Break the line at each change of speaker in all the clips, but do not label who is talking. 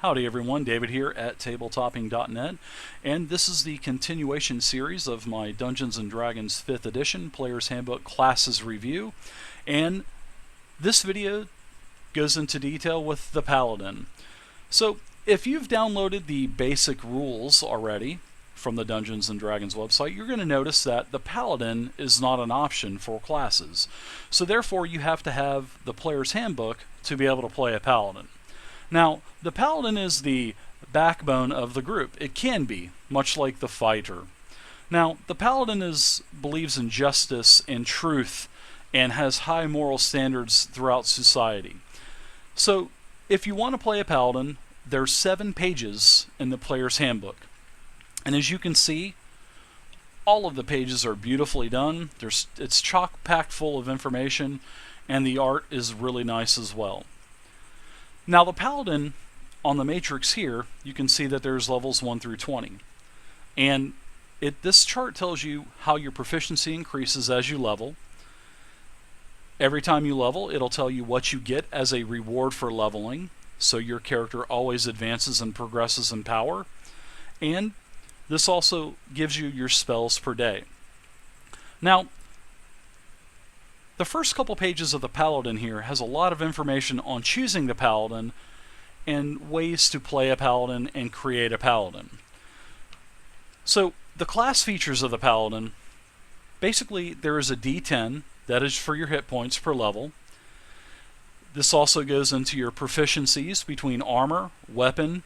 Howdy everyone, David here at tabletopping.net, and this is the continuation series of my Dungeons & Dragons 5th edition Player's Handbook Classes Review, and this video goes into detail with the Paladin. So if you've downloaded the basic rules already from the Dungeons & Dragons website, you're going to notice that the Paladin is not an option for classes. So therefore you have to have the Player's Handbook to be able to play a Paladin. Now, the Paladin is the backbone of the group. It can be, much like the fighter. Now, the Paladin believes in justice and truth and has high moral standards throughout society. So, if you want to play a Paladin, there's 7 pages in the Player's Handbook. And as you can see, all of the pages are beautifully done. It's chock-packed full of information, and the art is really nice as well. Now the Paladin, on the matrix here, you can see that there's levels 1 through 20. And this chart tells you how your proficiency increases as you level. Every time you level, it'll tell you what you get as a reward for leveling, so your character always advances and progresses in power. And this also gives you your spells per day. Now, the first couple pages of the Paladin here has a lot of information on choosing the Paladin and ways to play a Paladin and create a Paladin. So the class features of the Paladin, basically there is a D10 that is for your hit points per level. This also goes into your proficiencies between armor, weapon,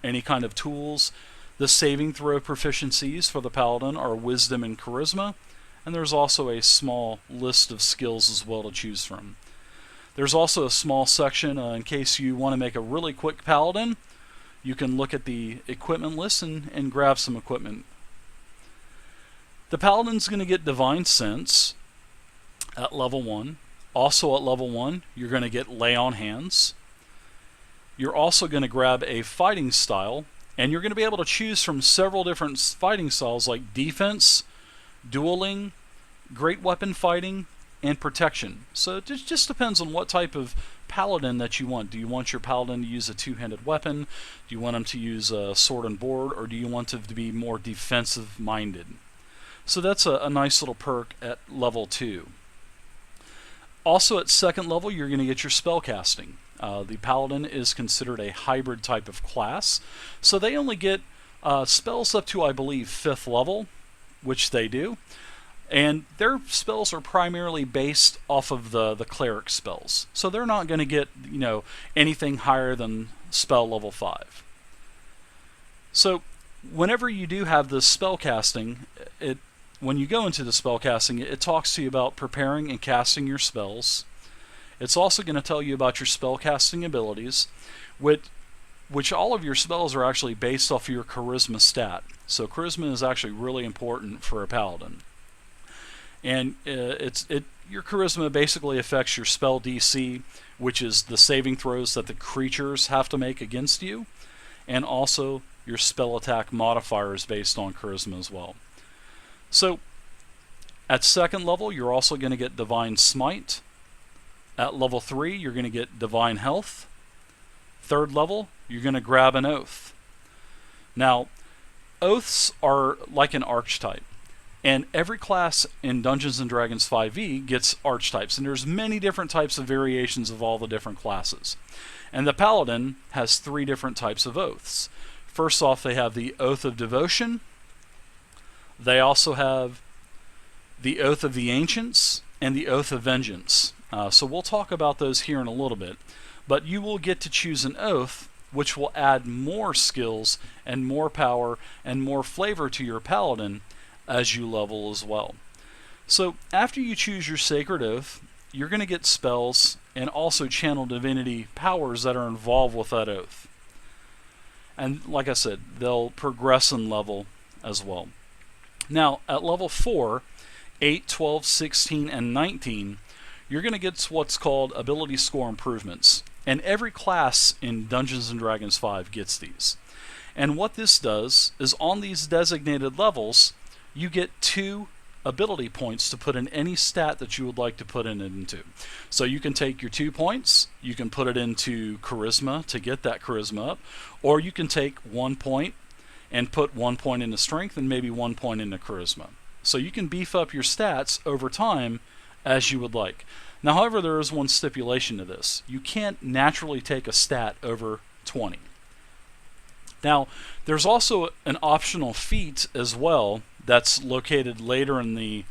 any kind of tools. The saving throw proficiencies for the Paladin are wisdom and charisma. And there's also a small list of skills as well to choose from. There's also a small section in case you want to make a really quick Paladin. You can look at the equipment list and grab some equipment. The Paladin's going to get Divine Sense at level 1. Also at level 1, you're going to get Lay on Hands. You're also going to grab a fighting style, and you're going to be able to choose from several different fighting styles like defense, dueling, great weapon fighting, and protection. So it just depends on what type of Paladin that you want. Do you want your Paladin to use a two-handed weapon? Do you want him to use a sword and board? Or do you want him to be more defensive-minded? So that's a nice little perk at level 2. Also at second level, you're going to get your spellcasting. The Paladin is considered a hybrid type of class. So they only get spells up to, I believe, 5th level, which they do, and their spells are primarily based off of the cleric spells, so they're not going to get anything higher than spell level 5. So whenever you do have this spell casting, when you go into the spell casting, it talks to you about preparing and casting your spells. It's also going to tell you about your spell casting abilities, which all of your spells are actually based off of your charisma stat. So charisma is actually really important for a Paladin. And your charisma basically affects your spell DC, which is the saving throws that the creatures have to make against you, and also your spell attack modifiers based on charisma as well. So at second level, you're also going to get Divine Smite. At level 3, you're going to get Divine Health. Third level, you're going to grab an Oath. Now, Oaths are like an archetype, and every class in Dungeons & Dragons 5e gets archetypes, and there's many different types of variations of all the different classes. And the Paladin has 3 different types of oaths. First off, they have the Oath of Devotion. They also have the Oath of the Ancients and the Oath of Vengeance. So we'll talk about those here in a little bit, but you will get to choose an oath which will add more skills and more power and more flavor to your Paladin as you level as well. So after you choose your Sacred Oath, you're going to get spells and also channel divinity powers that are involved with that oath. And like I said, they'll progress in level as well. Now at level 4, 8, 12, 16, and 19, you're going to get what's called ability score improvements. And every class in Dungeons & Dragons 5 gets these. And what this does is on these designated levels, you get 2 ability points to put in any stat that you would like to put it into. So you can take your 2 points, you can put it into charisma to get that charisma up, or you can take 1 point and put 1 point into strength and maybe 1 point into charisma. So you can beef up your stats over time as you would like. Now, however, there is one stipulation to this. You can't naturally take a stat over 20. Now, there's also an optional feat as well that's located later in the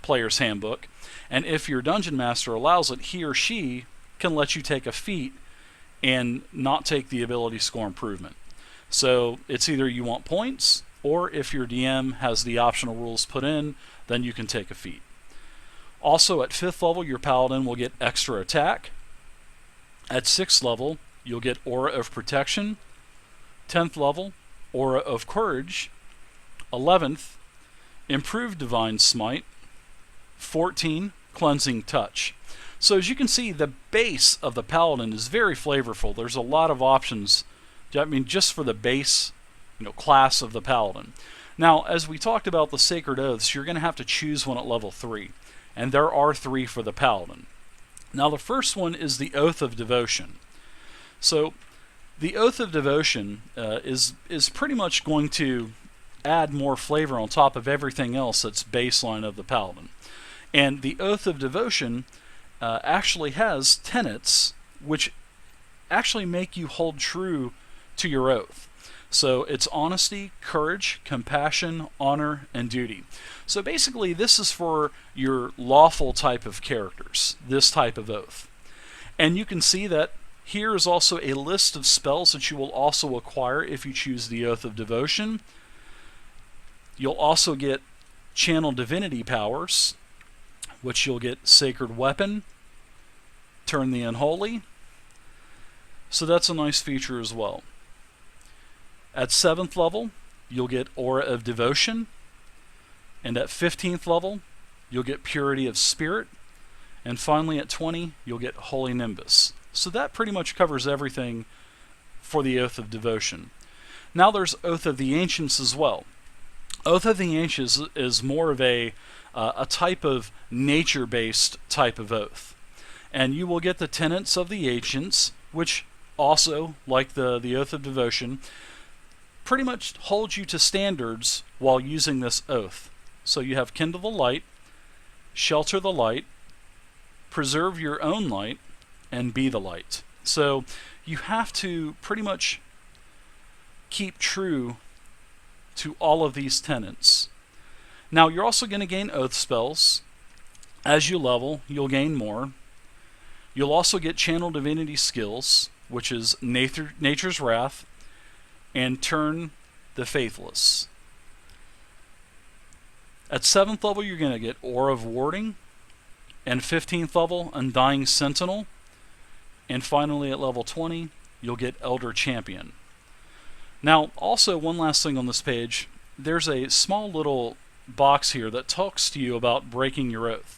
player's handbook, and if your dungeon master allows it, he or she can let you take a feat and not take the ability score improvement. So it's either you want points, or if your DM has the optional rules put in, then you can take a feat. Also, at 5th level, your paladin will get extra attack. At 6th level, you'll get Aura of Protection. 10th level, Aura of Courage. 11th, Improved Divine Smite. 14, Cleansing Touch. So as you can see, the base of the paladin is very flavorful. There's a lot of options, I mean, just for the base, class of the paladin. Now, as we talked about the Sacred Oaths, you're going to have to choose one at level 3. And there are 3 for the paladin. Now, the first one is the Oath of Devotion. So, the Oath of Devotion is pretty much going to add more flavor on top of everything else that's baseline of the paladin. And the Oath of Devotion actually has tenets which actually make you hold true to your oath. So it's honesty, courage, compassion, honor, and duty. So basically this is for your lawful type of characters, this type of oath. And you can see that here is also a list of spells that you will also acquire if you choose the Oath of Devotion. You'll also get Channel Divinity powers, which you'll get Sacred Weapon, Turn the Unholy. So that's a nice feature as well. At 7th level, you'll get Aura of Devotion. And at 15th level, you'll get Purity of Spirit. And finally at 20, you'll get Holy Nimbus. So that pretty much covers everything for the Oath of Devotion. Now there's Oath of the Ancients as well. Oath of the Ancients is more of a type of nature-based type of oath. And you will get the tenets of the Ancients, which also, like the Oath of Devotion, pretty much holds you to standards while using this oath. So you have Kindle the Light, Shelter the Light, Preserve Your Own Light, and Be the Light. So you have to pretty much keep true to all of these tenets. Now you're also going to gain oath spells. As you level, you'll gain more. You'll also get Channel Divinity skills, which is Nature's Wrath, and Turn the Faithless. At 7th level, you're going to get Aura of Warding, and 15th level, Undying Sentinel, and finally at level 20, you'll get Elder Champion. Now, also one last thing on this page, there's a small little box here that talks to you about breaking your oath.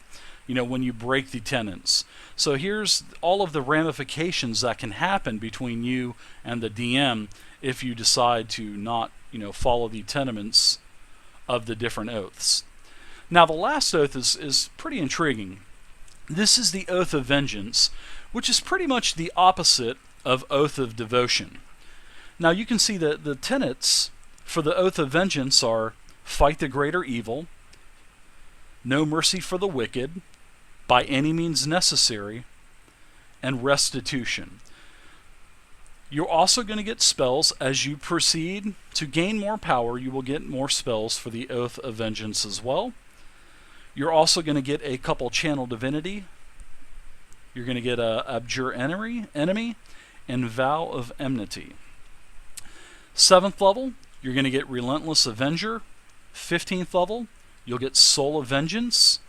When you break the tenets. So here's all of the ramifications that can happen between you and the DM if you decide to not, follow the tenements of the different oaths. Now the last oath is pretty intriguing. This is the Oath of Vengeance, which is pretty much the opposite of Oath of Devotion. Now you can see that the tenets for the Oath of Vengeance are fight the greater evil, no mercy for the wicked, by any means necessary, and restitution. You're also going to get spells as you proceed to gain more power. You will get more spells for the Oath of Vengeance as well. You're also going to get a couple Channel Divinity. You're going to get Abjure Enemy, and Vow of Enmity. 7th level, you're going to get Relentless Avenger. 15th level, you'll get Soul of Vengeance.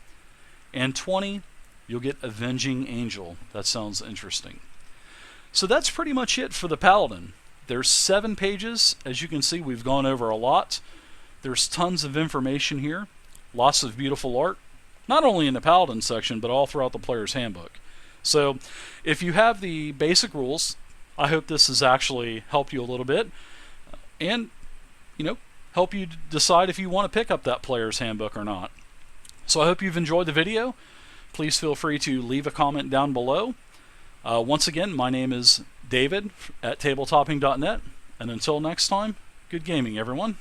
And 20, you'll get Avenging Angel. That sounds interesting. So that's pretty much it for the Paladin. There's 7 pages. As you can see, we've gone over a lot. There's tons of information here. Lots of beautiful art. Not only in the Paladin section, but all throughout the player's handbook. So if you have the basic rules, I hope this has actually helped you a little bit. And, help you decide if you want to pick up that player's handbook or not. So I hope you've enjoyed the video. Please feel free to leave a comment down below. Once again, my name is David at tabletopping.net, and until next time, good gaming, everyone.